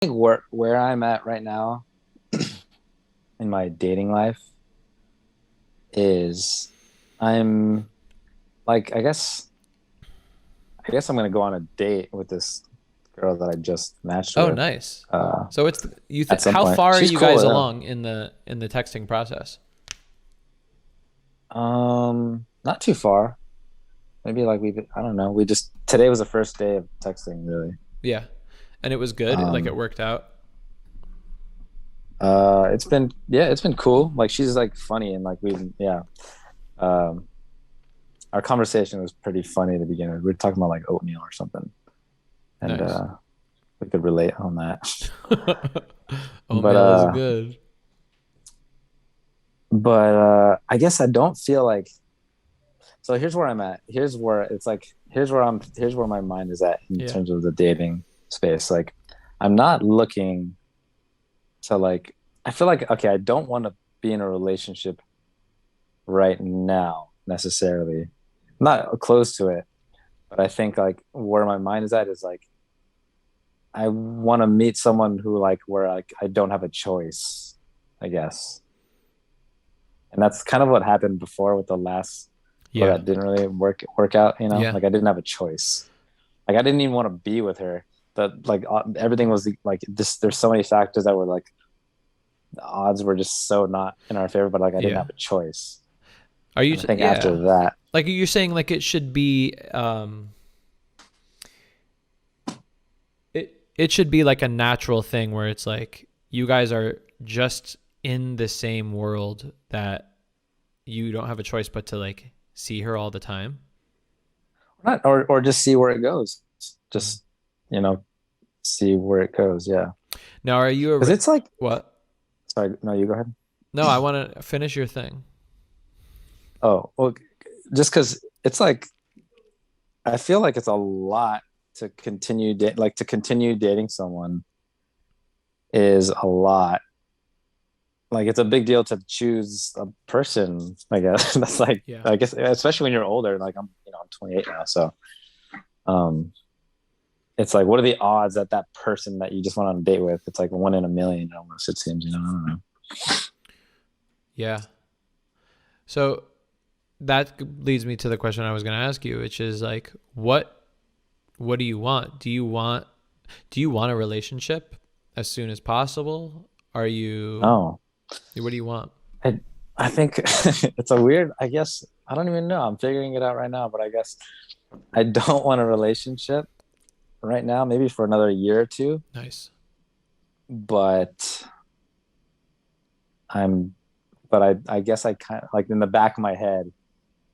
think where I'm at right now in my dating life is I'm like I guess I'm gonna go on a date with this girl that I just matched Oh, with nice. uh So it's at some how point. far are She's you guys cool, yeah. along in the texting process? Not too far. Maybe like I don't know. We just today was the first day of texting really. Yeah. And it was good, like it Um worked out. it's been cool. Like she's like funny and like we yeah. Um our conversation was pretty funny to begin with. We were talking about like oatmeal or something. And Nice. we could relate on that. But Oatmeal is good. I guess I don't feel like so here's where I'm at. Here's where it's like here's where my mind is at in Yeah. terms of the dating space. Like I'm not looking to like I feel like okay, I don't want to be in a relationship right now necessarily. I'm not close to it, but I think like where my mind is at is like I want to meet someone who like where like I don't have a choice, I guess. And that's kind of what happened before with the last girl Yeah. that didn't really work out, you know? Yeah. Like I didn't have a choice. Like I didn't even want to be with her. That like everything was like this there's so many factors that were like the odds were just so not in our favor, but like I didn't Yeah. have a choice. Are you And I think yeah. after that, Like you're saying like it should be it should be like a natural thing where it's like you guys are just in the same world that you don't have a choice but to like see her all the time. not or just see where it goes. Mhm. Just, you know, see where it goes. Yeah. Now, are you Because it's like what? sorry, no, you go ahead. No, I want to finish your thing. Oh, well, just because it's like I feel like it's a lot to like to continue dating someone is a lot. Like it's a big deal to choose a person, I guess. That's like Yeah. I guess especially when you're older, like I'm 28 now, so um it's like what are the odds that that person that you just went on a date with, it's like one in a million almost it seems, you know, I don't know. Yeah. So that leads me to the question I was going to ask you, which is like, what do you want? Do you want a relationship as soon as possible? Are you, Oh, what do you want? I I think it's a weird, I guess I don't even know. I'm figuring it out right now, but I guess I don't want a relationship right now, maybe for another year or two, Nice. but I'm I guess I kind of like in the back of my head,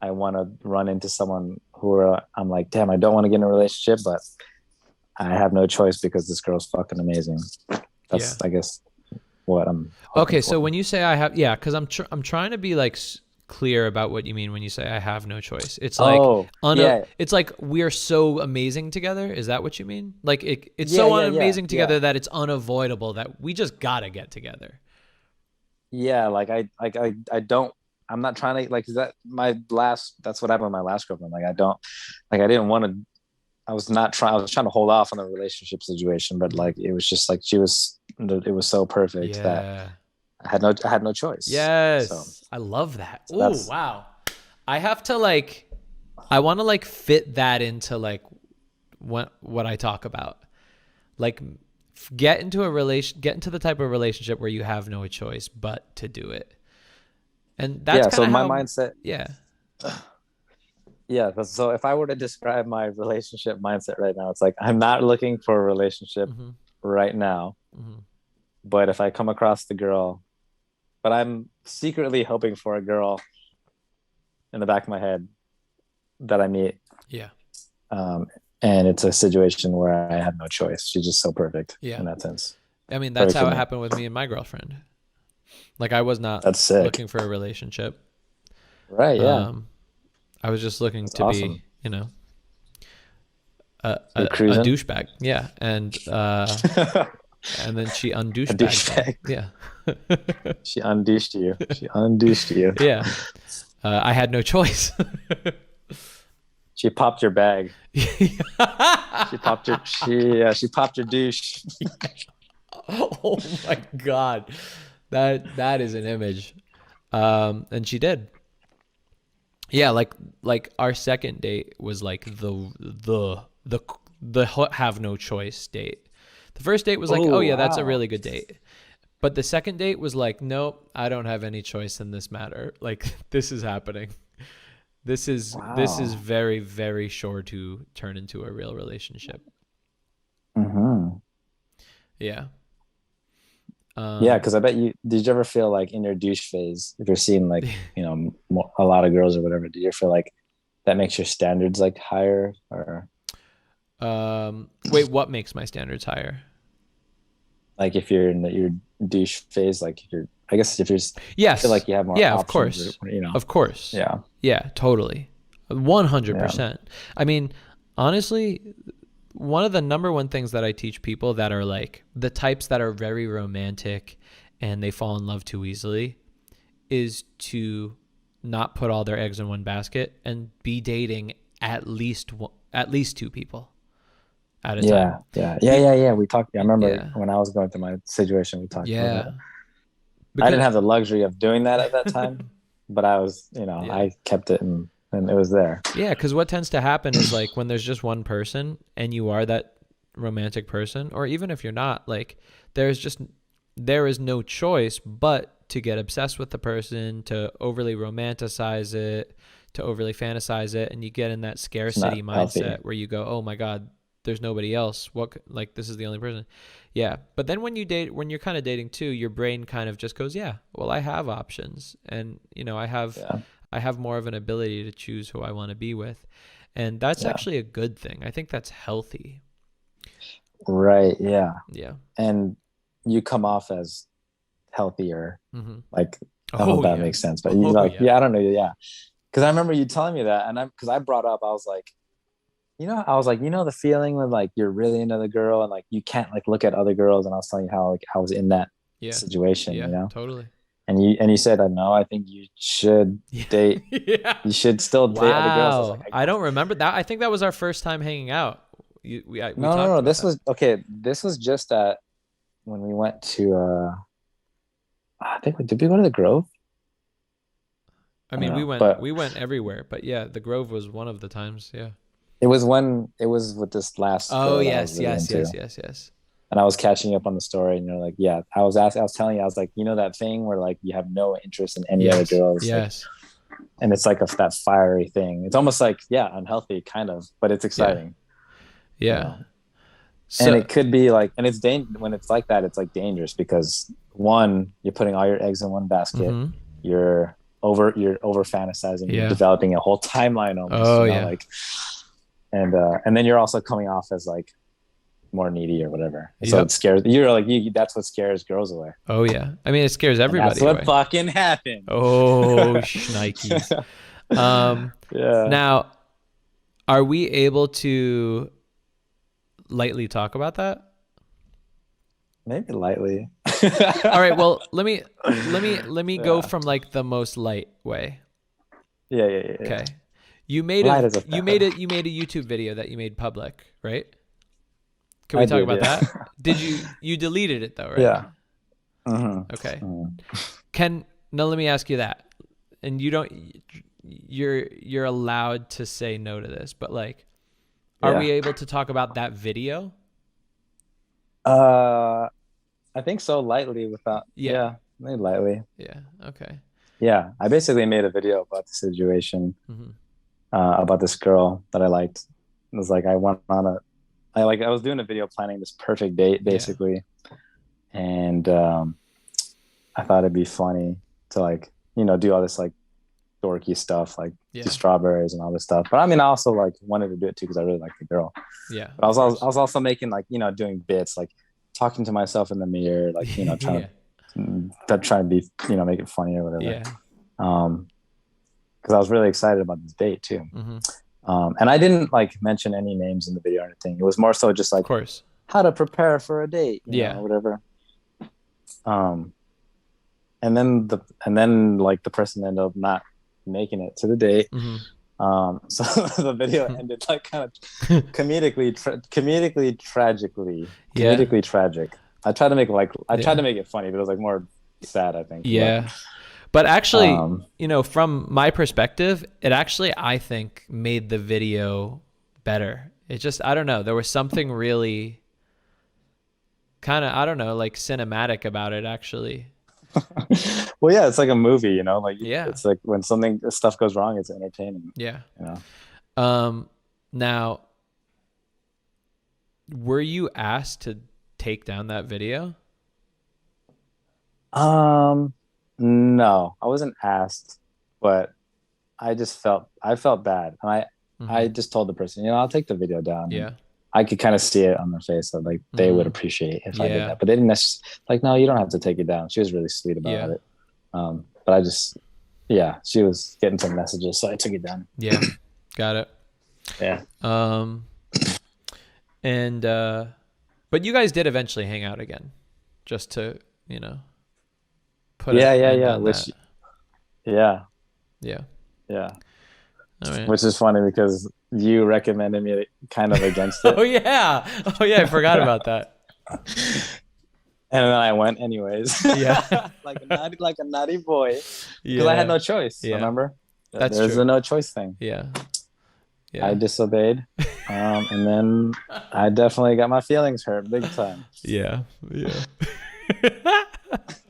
I want to run into someone who I'm like, damn, I don't want to get in a relationship, but I have no choice because this girl's fucking amazing. Yeah. That's I guess what I'm hoping Okay. for. So when you say I have, yeah, cause I'm trying to be like clear about what you mean when you say I have no choice. It's like, Oh yeah, it's like we're so amazing together. Is that what you mean? Like it's yeah, so yeah, yeah, amazing yeah, together that it's unavoidable that we just gotta get together. yeah. I don't. I'm not trying to like that. My last. That's what happened with my last girlfriend. Like I don't. Like I didn't want to. I was not trying. I was trying to hold off on the relationship situation, but Mhm. like it was just like she was. It was so perfect that Yeah. I had no choice. So Yes. I love that. so Oh, that's wow. I have to like I want to like fit that into like what I talk about. Like get into the type of relationship where you have no choice but to do it. And that's yeah. kind So of my how mindset. yeah. Yeah. So if I were to describe my relationship mindset right now, it's like I'm not looking for a relationship Mhm. right now, Mhm. but if I come across the girl, but I'm secretly hoping for a girl in the back of my head that I meet. Yeah. Um, and it's a situation where I have no choice. She's just so perfect Yeah. in that sense. I mean, that's Perfect for how it me. happened with me and my girlfriend. Like I was not That's sick. looking for a relationship. Right. Yeah. Um I was just looking That's to be, awesome. You're a cruising. douchebag. Yeah. A And then she undouchebagged me. douchebag. Yeah. She undouched you. She undouched you. Yeah. I had no choice. She popped your bag. She popped your douche. Oh my God. That is an image. And she did. Yeah, like our second date was like the have no choice date. The first date was like, oh Oh, yeah, that's a wow. really good date. But the second date was like, nope, I don't have any choice in this matter. Like this is happening. This is Wow. very, very sure to turn into a real relationship. Hmm. Yeah. Yeah, Um because I bet you, did you ever feel like in your douche phase, if you're seeing like, a lot of girls or whatever, did you ever feel like that makes your standards like higher or wait, what makes my standards higher? like if you're in your douche phase, like if you're, I guess if you're, feel Yes. like you have more Yeah, of options course. or, Of course. yeah, Yeah, totally. yeah, 100%. I mean, honestly, one of the number one things that I teach people that are like the types that are very romantic and they fall in love too easily is to not put all their eggs in one basket and be dating at least two people at a time. yeah, yeah, yeah, Be yeah, yeah. We talked, I remember Yeah. when I was going through my situation, we talked about that. Yeah. I didn't Because have the luxury of doing that at that time, but I was, yeah. I kept it and it was there. Yeah, because what tends to happen is like when there's just one person and you are that romantic person, or even if you're not, like there's just there is no choice but to get obsessed with the person, to overly romanticize it, to overly fantasize it, and you get in that It's scarcity not healthy. mindset where you go, "Oh my God, there's nobody else. Like this is the only person." Yeah, but then when you're kind of dating too, your brain kind of just goes, "Yeah, well, I have options, and Yeah, I have more of an ability to choose who I want to be with." And that's yeah, actually a good thing. I think that's healthy. right. Yeah, Yeah. and you come off as healthier. Hmm. Like, I don't know if Oh that yeah. makes sense, but you Oh like, yeah. yeah, I don't know. Yeah. Cause I remember you telling me that. And because I brought up, I was like, I was like, the feeling when like you're really into the girl and like you can't like look at other girls. And I was telling you how like I was in that Yeah. situation, Yeah. Totally. and you said, no, I think you should Yeah. date, Yeah. you should still date other girls. I was like, Wow. I don't remember that. I think that was our first time hanging out. We no, no, talked no. about This that. was okay. This was just at when we went to, I think, did we go to the Grove? I I don't mean, know, but we went everywhere, but yeah, the Grove was one of the times. Yeah. it was with this last Oh girl that I was yes, really yes, into. yes, yes, yes. And I was catching up on the story, and you're like, yeah, I was telling you, I was like, that thing where like you have no interest in any other Yes. girls, like, Yes. and it's like that fiery thing. It's almost like, yeah, unhealthy, kind of, but it's Yeah. exciting, you Yeah. know. And So. it could be like, and when it's like that, it's like dangerous because one, you're putting all your eggs in one basket. Mhm. You're over fantasizing. You're Yeah. developing a whole timeline almost, Oh yeah. like, and then you're also coming off as like more needy or whatever. And so it Yep. scares that's what scares girls away. Oh yeah. I mean, it scares And that's everybody what away. fucking happened. Oh, shnikes. Um, Yeah. Now, are we able to lightly talk about that? Maybe lightly. All right. Well, let me go Yeah. from like the most light way. Yeah, yeah, yeah, yeah. Okay. You made Light a as a feather. you made a YouTube video that you made public, right? Can we I talk did, about yeah. that? Did you deleted it though, right? Yeah. Hmm. Okay. Hmm. Can Now let me ask you that. And you're allowed to say no to this, but like are Yeah. we able to talk about that video? Uh, I think so, lightly without, Yeah. yeah, maybe lightly. Yeah. Okay. Yeah. I basically made a video about the situation, Hmm. about this girl that I liked. It was like I was doing a video planning this perfect date Yeah. basically, and I thought it'd be funny to like do all this like dorky stuff, like do Yeah. strawberries and all this stuff. But I mean, I also like wanted to do it too because I really liked the girl. Yeah. But Of I course. was also making like doing bits like talking to myself in the mirror, like Yeah. trying to be make it funny or whatever. Yeah. Um, because I was really excited about this date too. Hmm. And I didn't like mention any names in the video or anything. It was more so just Of like course. how to prepare for a date, Yeah. or whatever. Um, and then like the person ended up not making it to the date. Hmm. So the video ended like kind of comedically, tragically, Yeah. comedically tragic. I tried Yeah. to make it funny, but it was like more sad, I think. But Yeah. But actually, um, from my perspective, it actually, I think, made the video better. It just, I don't know, there was something really kind of, I don't know, like cinematic about it, actually. well, yeah, it's like a movie, you know. Like Yeah. it's like when something stuff goes wrong, it's entertaining, Yeah. you know. Um, Now, were you asked to take down that video? Um, no, I wasn't asked, but I felt bad, and I Mm-hmm. just told the person, you know, I'll take the video down, and Yeah. I could kind of see it on their face that like they would Mm. appreciate if I did Yeah. that, but they didn't necessarily like, no, you don't have to take it down. She was really sweet about Yeah. it, but I just, yeah, she was getting some messages, so I took it down. Yeah. Got it. Yeah, Um, and but you guys did eventually hang out again, just to, you know, put an end yeah. on Which, that. yeah, Yeah. yeah. All right. Which is funny because you recommended me kind of against it. Oh yeah. Oh yeah. I forgot about that. And then I went anyways, Yeah. like a naughty boy, because I had Yeah. no choice. Yeah. Remember, That's there's a true. no choice thing. Yeah. I Yeah. disobeyed, and then I definitely got my feelings hurt big time. Yeah. Yeah.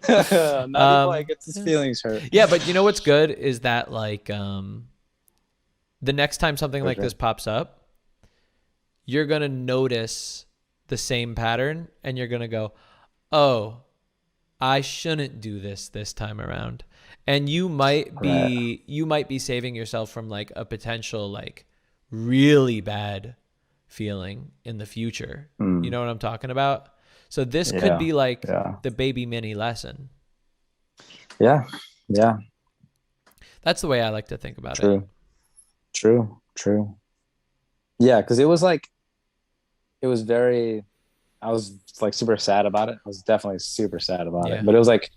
Naughty boy gets his feelings hurt. Yeah, but you know what's good is that like the next time something For like this sure. pops up, you're going to notice the same pattern and you're going to go, "Oh, I shouldn't do this time around." And Right. you might be saving yourself from like a potential like really bad feeling in the future. You Mm. know what I'm talking about? So this could Yeah. be like Yeah. the baby mini lesson. Yeah. Yeah. That's the way I like to think about it. True. True. True. Yeah, because it was very I was like super sad about it. I was definitely super sad about it. Yeah. But it was like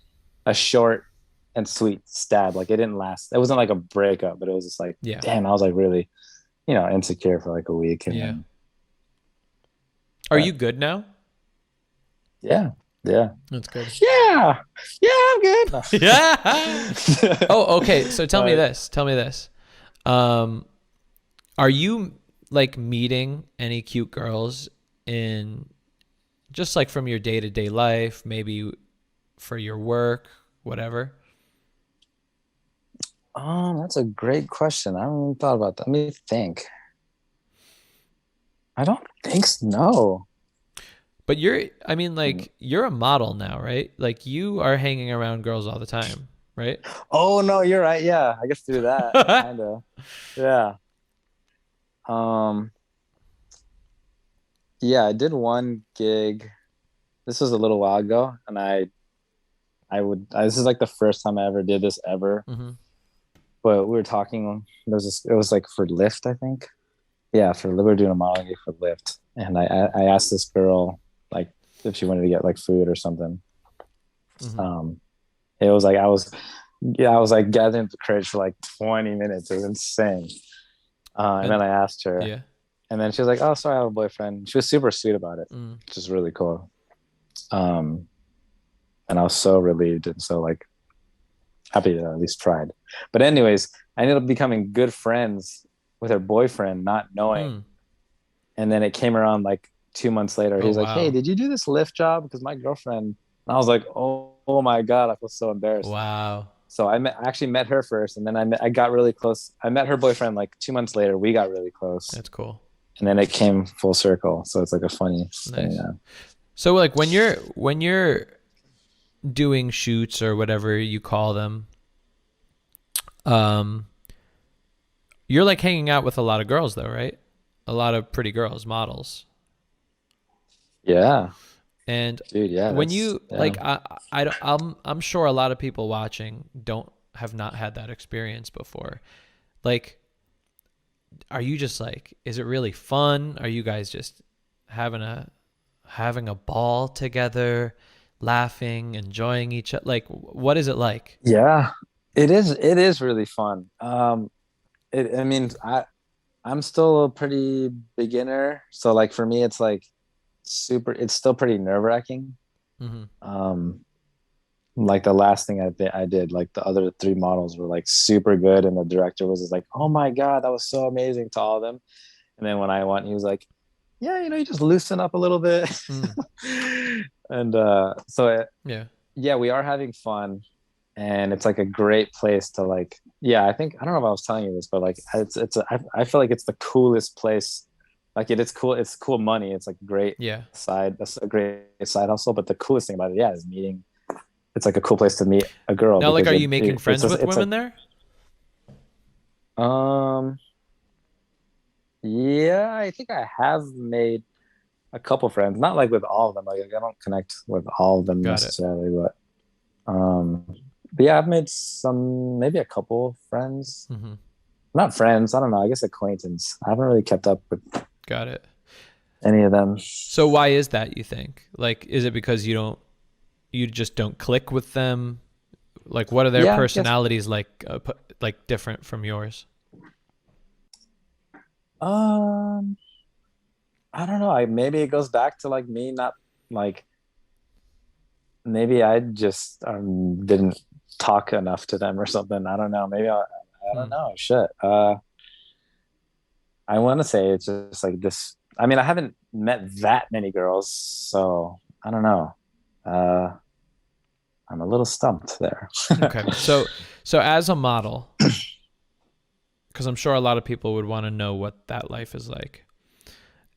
a short and sweet stab. Like it didn't last. It wasn't like a breakup, but it was just like, Yeah. damn, I was like really, you know, insecure for like a week. And Yeah. then, Are you but good now? yeah, yeah. That's good. Yeah, yeah, I'm good. Yeah. Oh, okay. So tell me uh, this. Tell me this. Um, are you like meeting any cute girls in just like from your day to day life, maybe for your work, whatever? that's a great question. I haven't even thought about that. Let me think. I don't think so. No. But I mean, like, you're a model now, right? Like, you are hanging around girls all the time, right? Oh no, you're right. Yeah, I guess through that, kind of. Yeah. Um, yeah, I did one gig. This was a little while ago, and this is like the first time I ever did this ever. Mm-hmm. But we were talking. It was like for Lyft, I think. Yeah, we were doing a modeling gig for Lyft, and I asked this girl like if she wanted to get like food or something. Mm-hmm. Um, it was like I was like gathering the courage for like 20 minutes. It was insane. And then And I asked her, yeah. and then she was like, "Oh, sorry, I have a boyfriend." She was super sweet about it, Mm. which is really cool. Um, and I was so relieved and so like happy to at least tried. But anyways, I ended up becoming good friends with her boyfriend, not knowing. Mm. And then it came around like 2 months later. He Oh, was like, "Hey, wow. did you do this Lyft job? Because my girlfriend." And I was like, oh my god, I feel so embarrassed. Wow. So I actually met her first, and then I got really close. I met her boyfriend like 2 months later. We got really close, That's cool. and then it came full circle. So it's like a funny thing. Nice. So like when you're doing shoots or whatever you call them, um, you're like hanging out with a lot of girls though, right? A lot of pretty girls, models. Yeah, And dude. Yeah, when that's you yeah. like, I'm sure a lot of people watching don't have not had that experience before. Like, are you just like, is it really fun? Are you guys just having a ball together, laughing, enjoying each other? Like, what is it like? Yeah, it is. It is really fun. I mean, I'm still a pretty beginner, so like for me, it's like super. It's still pretty nerve wracking. Mm-hmm. Um, like the last thing I did, like the other three models were like super good, and the director was just like, "Oh my God, that was so amazing" to all of them. And then when I went, he was like, "Yeah, you just loosen up a little bit." Mm. And Yeah. yeah, we are having fun, and it's like a great place to like. Yeah, I think I don't know if I was telling you this, but like I feel like it's the coolest place. Like it is cool. It's cool money. It's like great Yeah. side. That's a great side hustle. But the coolest thing about it, yeah, is meeting. It's like a cool place to meet a girl Now, like, because are you making it's friends a, with it's a women there? um yeah, I think I have made a couple friends, not like with all of them. Like I don't connect with all of them Got it. necessarily, um but yeah, I've made maybe a couple friends. Mm-hmm. Not friends, I don't know, I guess acquaintance. I haven't really kept up with Got it. any of them. So why is that, you think? Like, is it because you just don't click with them? Like, what are their Yeah, I guess. personalities like different from yours? um I don't know. Maybe it goes back to like me not like maybe I just didn't talk enough to them or something. I don't know. I Hmm. don't know. Shit. I want to say it's just like this. I mean, I haven't met that many girls, so I don't know. Uh, I'm a little stumped there. Okay. So as a model, because I'm sure a lot of people would want to know what that life is like.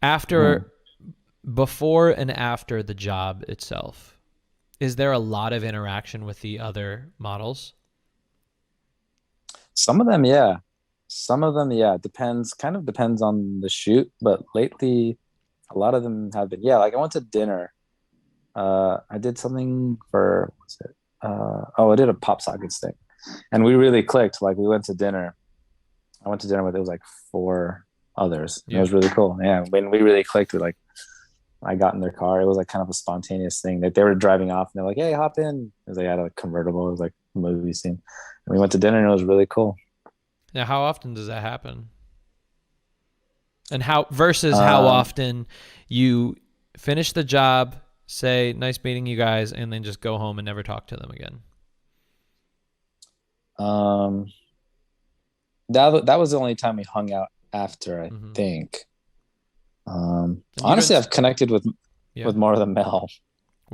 After, Mhm. before and after the job itself, is there a lot of interaction with the other models? Some of them, yeah. Some of them, yeah. Depends. Kind of depends on the shoot, but lately, a lot of them have been. Yeah, like I went to dinner. I did something for what's it? I did a pop sockets thing, and we really clicked. Like we went to dinner. I went to dinner with it was like four others, and it Yeah. was really cool. Yeah, when we really clicked, we like I got in their car. It was like kind of a spontaneous thing that they were driving off, and they're like, "Hey, hop in." Because they had a convertible. It was like a movie scene, and we went to dinner, and it was really cool. Now, how often does that happen? And how versus how Um, often you finish the job, say nice meeting you guys, and then just go home and never talk to them again? um, that was the only time we hung out after, I Mm-hmm. think. And you Honestly, don't. I've connected Yeah. with more of What the more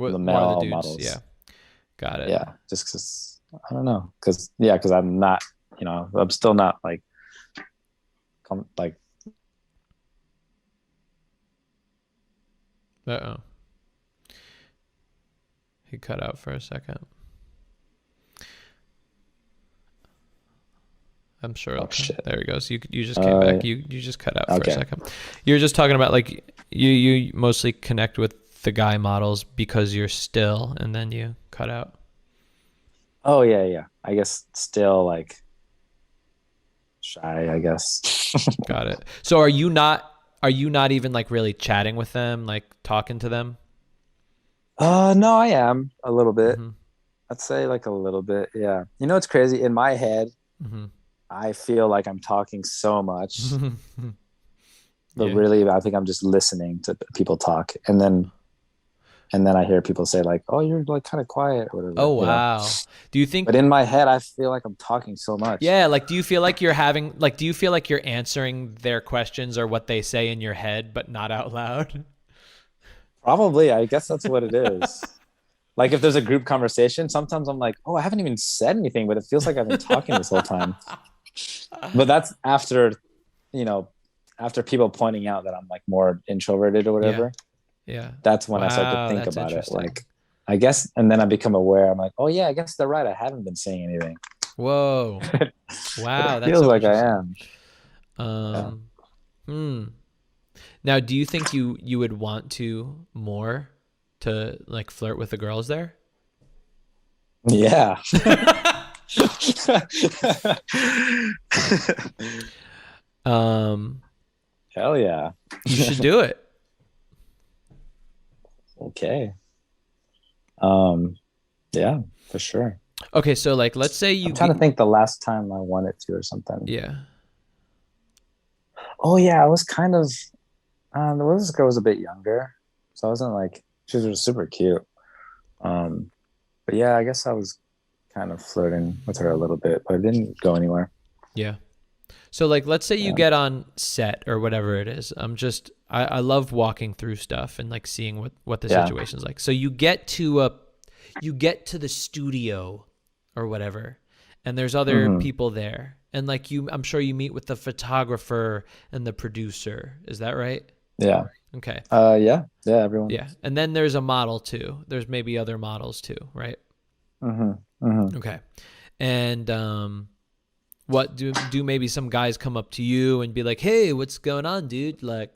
of the male dudes? Yeah. models. Got it. Yeah, just because I don't know, because I'm not, I'm still not like like Uh oh. He cut out for a second. I'm sure it'll oh come. shit. There he goes. You just came Uh, back. You just cut out for a okay. second. You were just talking about like you mostly connect with the guy models because you're still, and then you cut out. Oh yeah, yeah. I guess still like shy, I guess. Got it. So are you not even like really chatting with them, like talking to them? No, I am a little bit. Mm-hmm. I'd say like a little bit. Yeah. It's crazy. In my head, Mm-hmm. I feel like I'm talking so much, but Yeah. really, I think I'm just listening to people talk, and then I hear people say like, "Oh, you're like kind of quiet or Oh whatever." wow. Do you think? But in my head, I feel like I'm talking so much. Yeah. Like, do you feel like you're answering their questions or what they say in your head, but not out loud? Probably, I guess that's what it is. Like if there's a group conversation, sometimes I'm like, "Oh, I haven't even said anything, but it feels like I've been talking this whole time." But that's you know, after people pointing out that I'm like more introverted or Yeah. whatever. Yeah. That's when I start to Wow, think that's about it. interesting. Like, I guess, and then I become aware. I'm like, oh yeah, I guess they're right. I haven't been saying anything, Whoa. but it Wow, that's feels so like I interesting. am. Yeah. Um, hmm. Now, do you think you would want to more to like flirt with the girls there? Yeah. Um, Hell yeah. you should do it. Okay. Um, yeah, for sure. Okay, so like let's say you I'm trying get to think the last time I wanted to or something. yeah. Oh yeah, I was kind of this girl was a bit younger. So I wasn't like she was super cute. Um, but yeah, I guess I was kind of flirting with her a little bit, but it didn't go anywhere. Yeah. So like, let's say you Yeah. get on set or whatever it is. I love walking through stuff and like seeing what the Yeah. situation's like. So you get to the studio or whatever, and there's other Hmm. people there. And like I'm sure you meet with the photographer and the producer. Is that right? Yeah. Okay. Yeah. Yeah. Everyone. Yeah. And then there's a model too. There's maybe other models too, right? Hmm. Hmm. Okay. And what do maybe some guys come up to you and be like, "Hey, what's going on, dude? Like,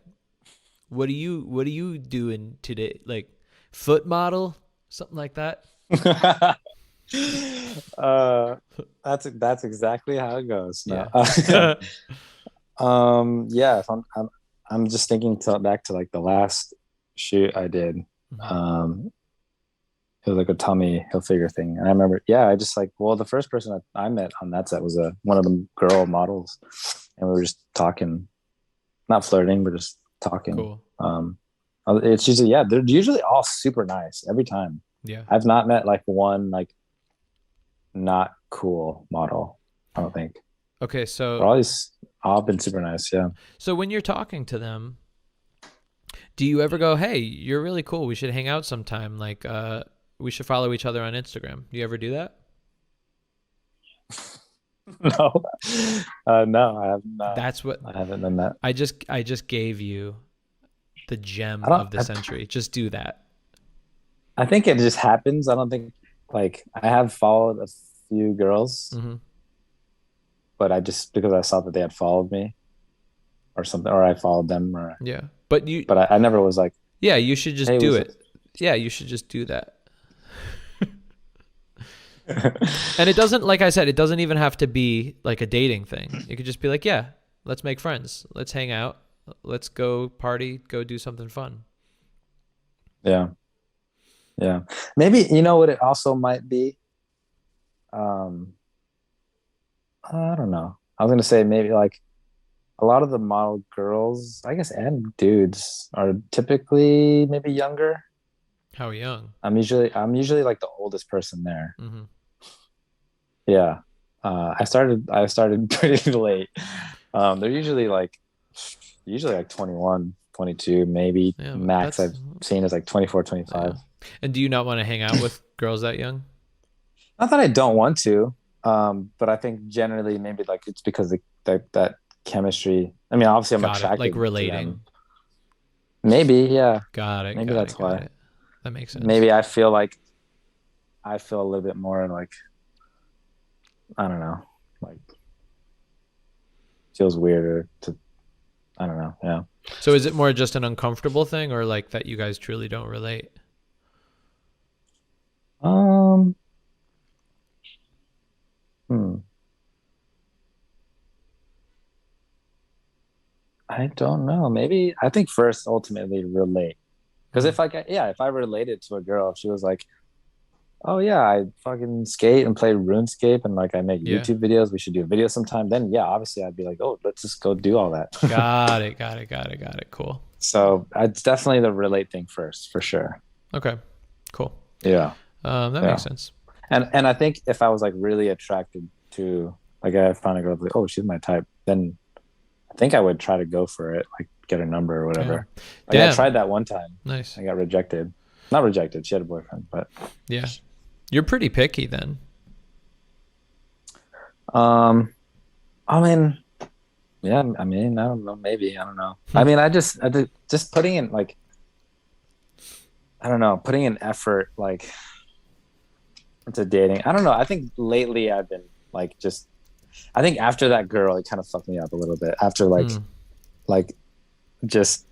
what are you doing today? Like, foot model, something like that?" uh, that's exactly how it goes. No. Yeah. Yeah. If I'm just thinking back to like the last shoot I did. Mhm. Um, it was like a Tommy Hilfiger thing, and I remember, yeah, I just like, well, the first person I met on that set was one of the girl models, and we were just talking, not flirting, but just talking. Cool. Um, it's usually, yeah, they're usually all super nice every time. Yeah. I've not met like one like not cool model. I don't think. Okay, They're always all been super nice. Yeah. so when you're talking to them, do you ever go, "Hey, you're really cool. We should hang out sometime. Like, we should follow each other on Instagram." Do you ever do that? No, no, I have not. That's what I haven't done that. I just gave you the I gem don't. of the century. Just do that. I think it just happens. I don't think like I have followed a few girls, Hmm. but I just because I saw that they had followed me or something, or I followed them, or Yeah. But you but I never was like, Yeah, you should just hey, do was it. Yeah, you should just do that. And it doesn't, like I said, it doesn't even have to be like a dating thing. It could just be like, yeah, let's make friends. Let's hang out. Let's go party, go do something fun. yeah, yeah. Maybe you know what it also might be. Um, I don't know. I was gonna say maybe like a lot of the model girls, I guess, and dudes are typically maybe younger. How young? I'm usually like the oldest person there. Hmm. Yeah. I started pretty late. They're usually like 21, 22, maybe Yeah, max that's, I've seen is like 24, 25. yeah. And do you not want to hang out with girls that young? Not that I don't want to, but I think generally maybe like it's because that chemistry. I mean, obviously I'm Got it. Like attracted to relating. them. Maybe, yeah. Got it. Maybe Got it. that's Got why. it. That makes sense. Maybe I feel a little bit more like I don't know, like feels weirder to I don't know. Yeah. So is it more just an uncomfortable thing or like that you guys truly don't relate? Um, hmm. I don't know. Maybe I think first ultimately relate. Because Hmm. if I related to a girl, if she was like, "Oh yeah, I fucking skate and play Runescape and like I make Yeah. YouTube videos, we should do a video sometime." Then yeah, obviously I'd be like, "Oh, let's just go do all that." Got it. Got it. Got it. Got it. Cool. So it's definitely the relate thing first, for sure. Okay. Cool. Yeah, That makes yeah. sense. And I think if I was like really attracted to like I found a girl like, "Oh, she's my type," then I think I would try to go for it, like get her number or Yeah. whatever. Like I Damn. tried that one time. Nice. I got rejected. Not rejected. She had a boyfriend, but Yeah. You're pretty picky then. um, I mean, yeah, I mean, I don't know, maybe, I don't know. Hmm. Just putting in like, I don't know, putting in effort like into dating. I don't know. I think lately I've been like just, I think after that girl, it kind of fucked me up a little bit. After Hmm. like just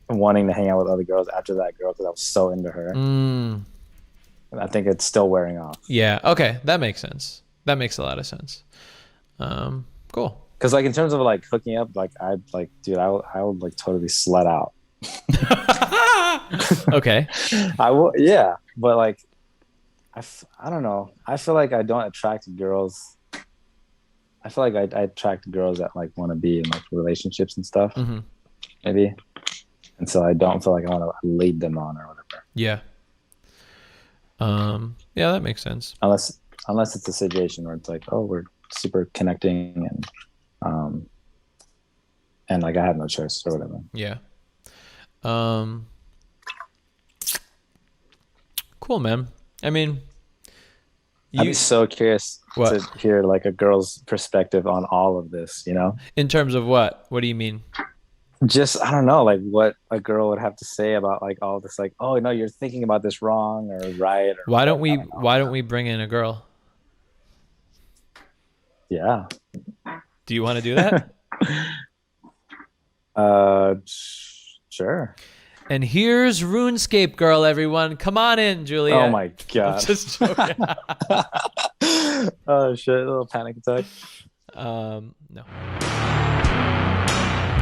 wanting to hang out with other girls after that girl because I was so into her. Mm. And I think it's still wearing off. Yeah. Okay. That makes sense. That makes a lot of sense. Cool. Because like in terms of like hooking up, like I'd like, dude, I would like totally slut out. Okay. I will, yeah, but like I don't know. I feel like I don't attract girls. I feel like I attract girls that like want to be in like relationships and stuff, Hmm. maybe. And so I don't feel like I want to lead them on or whatever. Yeah. Yeah, that makes sense. Unless it's a situation where it's like, oh, we're super connecting um and like I have no choice or whatever. Yeah. Um, cool, man. I mean, I'd be you so curious what? to hear like a girl's perspective on all of this, you know? In terms of what? What do you mean? Just I don't know, like what a girl would have to say about like all this, like, oh no, you're thinking about this wrong or right or Why don't whatever. I we don't know. why don't we bring in a girl? Yeah. Do you want to do that? Sure. And here's RuneScape girl, everyone. Come on in, Oh Julia. my I'm God. just joking. Oh shit, a little panic attack. No.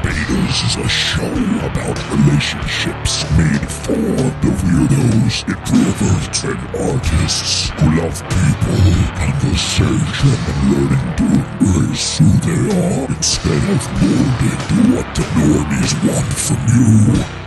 Betas is a show about relationships made for the weirdos, introverts, and artists who love people, conversation, and learning to embrace who they are instead of molding to what the normies want from you.